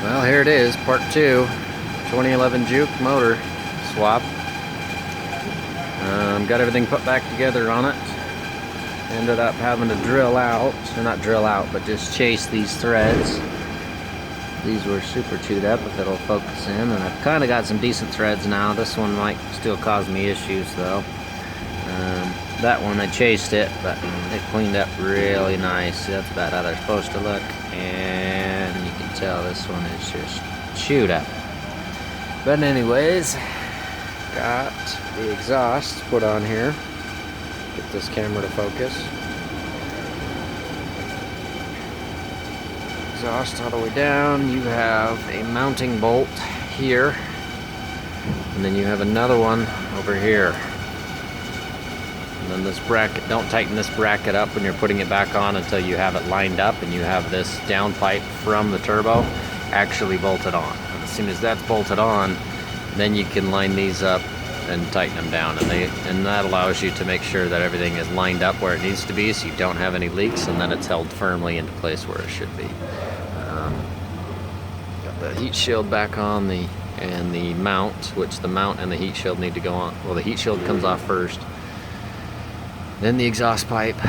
Well, here it is, part 2, 2011 Juke motor swap. Got everything put back together on it. Ended up having to drill out, or not drill out, but just chase these threads. These were super chewed up, if it'll focus in, and I've kind of got some decent threads now. This one might still cause me issues though. That one I chased it, but it cleaned up really nice. See, that's about how they're supposed to look, and you can tell this one is just chewed up. But anyways, got the exhaust put on here. Get this camera to focus. Exhaust all the way down. You have a mounting bolt here, and then you have another one over here. And then this bracket, don't tighten this bracket up when you're putting it back on until you have it lined up and you have this downpipe from the turbo actually bolted on. And as soon as that's bolted on, then you can line these up and tighten them down, and that allows you to make sure that everything is lined up where it needs to be, so you don't have any leaks, and then it's held firmly into place where it should be. Got the heat shield back on and the mount, which the mount and the heat shield need to go on. Well, the heat shield comes off first, then the exhaust pipe,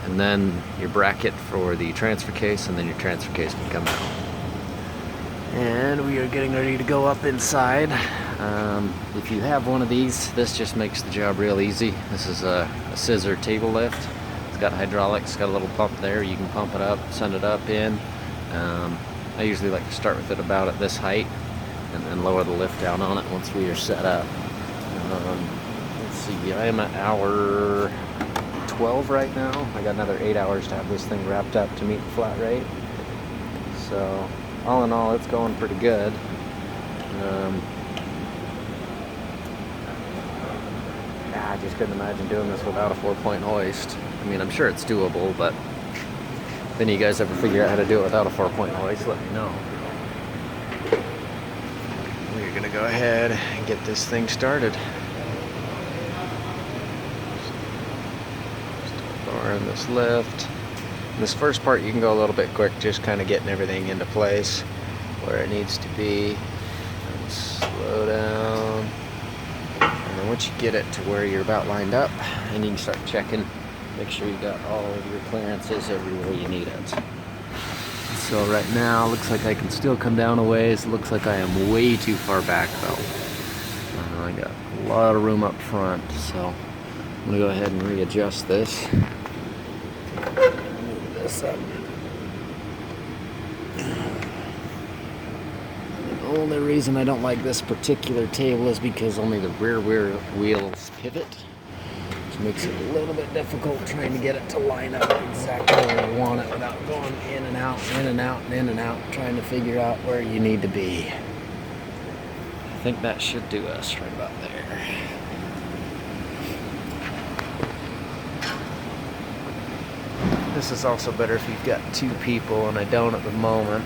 and then your bracket for the transfer case, and then your transfer case can come out. And we are getting ready to go up inside. If you have one of these, this just makes the job real easy. This is a scissor table lift. It's got hydraulics, it's got a little pump there. You can pump it up, send it up in. I usually like to start with it about at this height and then lower the lift down on it once we are set up. Let's see, I am at hour 12 right now. I got another 8 hours to have this thing wrapped up to meet the flat rate. So all in all, it's going pretty good. I just couldn't imagine doing this without a 4-point hoist. I mean, I'm sure it's doable, but if any of you guys ever figure out how to do it without a 4-point hoist, let me know. We're gonna go ahead and get this thing started. Start lowering this lift. This first part you can go a little bit quick, just kind of getting everything into place where it needs to be. And slow down. And then once you get it to where you're about lined up, and you can start checking, make sure you got all of your clearances everywhere you need it. So right now, looks like I can still come down a ways. Looks like I am way too far back though. I got a lot of room up front, so I'm gonna go ahead and readjust this. Move this up. The only reason I don't like this particular table is because only the rear wheels pivot, which makes it a little bit difficult trying to get it to line up exactly where you want it without going in and out, in and out, and in and out, trying to figure out where you need to be. I think that should do us right about there. This is also better if you've got 2 people, and I don't at the moment.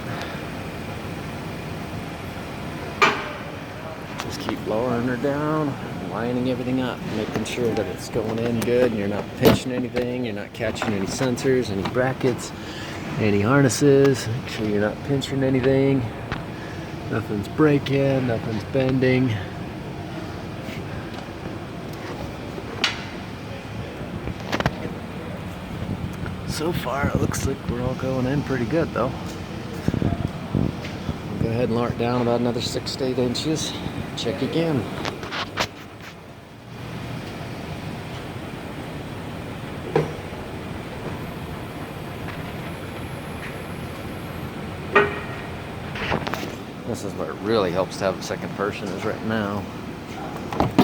Just keep lowering her down, lining everything up, making sure that it's going in good and you're not pinching anything, you're not catching any sensors, any brackets, any harnesses. Make sure you're not pinching anything. Nothing's breaking, nothing's bending. So far, it looks like we're all going in pretty good though. We'll go ahead and lower it down about another 6 to 8 inches. Check again. This is where it really helps to have a second person is right now,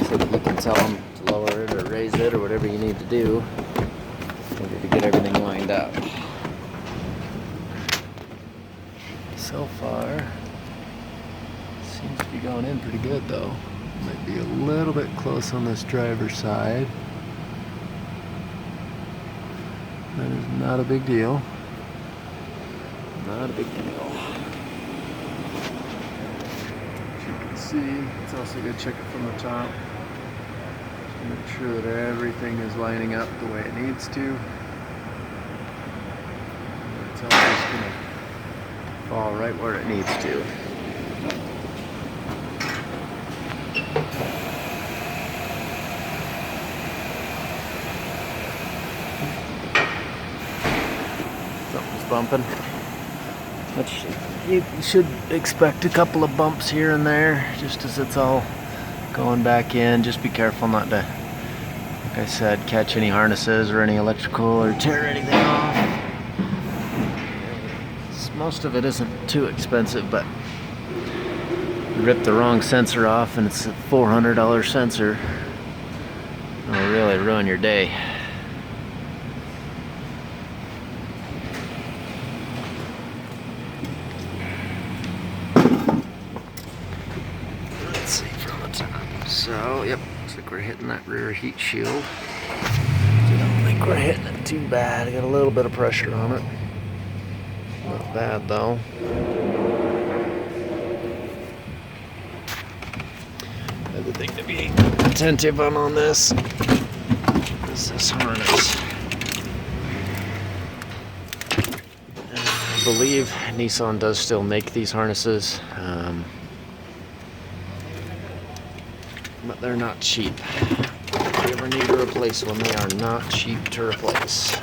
so that you can tell them to lower it or raise it or whatever you need to do in order to get everything lined up. So far, seems to be going in pretty good though. Might be a little bit close on this driver's side. That is not a big deal. Not a big deal. As you can see, it's also good to check it from the top. Just to make sure that everything is lining up the way it needs to. It's all just gonna fall right where it needs to. Something's bumping. Which you should expect a couple of bumps here and there just as it's all going back in. Just be careful not to, like I said, catch any harnesses or any electrical or tear anything off. Most of it isn't too expensive, but you rip the wrong sensor off and it's a $400 sensor. It'll really ruin your day. Let's see from the top. So, yep, looks like we're hitting that rear heat shield. I don't think we're hitting it too bad. I got a little bit of pressure on it. Not bad though. Other thing to be attentive on this is this harness. I believe Nissan does still make these harnesses, but they're not cheap. If you ever need to replace one, they are not cheap to replace.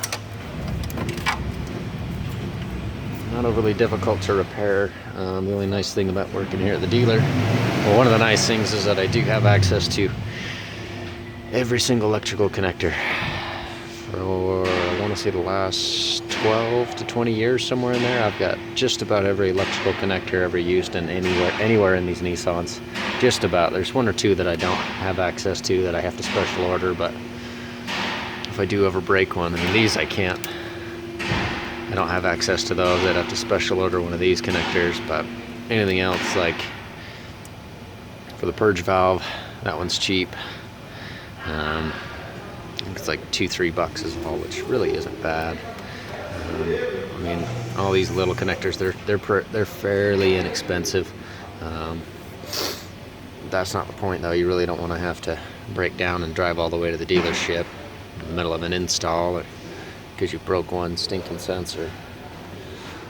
Not overly difficult to repair. The only nice thing about working here at the dealer, well, one of the nice things is that I do have access to every single electrical connector for, I want to say, the last 12 to 20 years, somewhere in there. I've got just about every electrical connector ever used in anywhere in these Nissans. Just about. There's one or two that I don't have access to that I have to special order, but if I do ever break one, I mean, these I can't. I don't have access to those. I'd have to special order one of these connectors, but anything else, like for the purge valve, that one's cheap. I think it's like $2-3 as well, which really isn't bad. I mean, all these little connectors, they're fairly inexpensive. That's not the point, though. You really don't want to have to break down and drive all the way to the dealership in the middle of an install, because you broke one stinking sensor.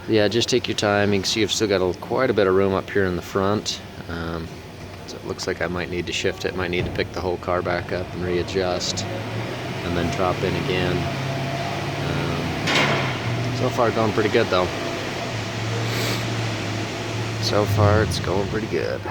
Yeah, just take your time. You can see you've still got quite a bit of room up here in the front. So it looks like I might need to shift it. Might need to pick the whole car back up and readjust and then drop in again. So far going pretty good though. So far it's going pretty good.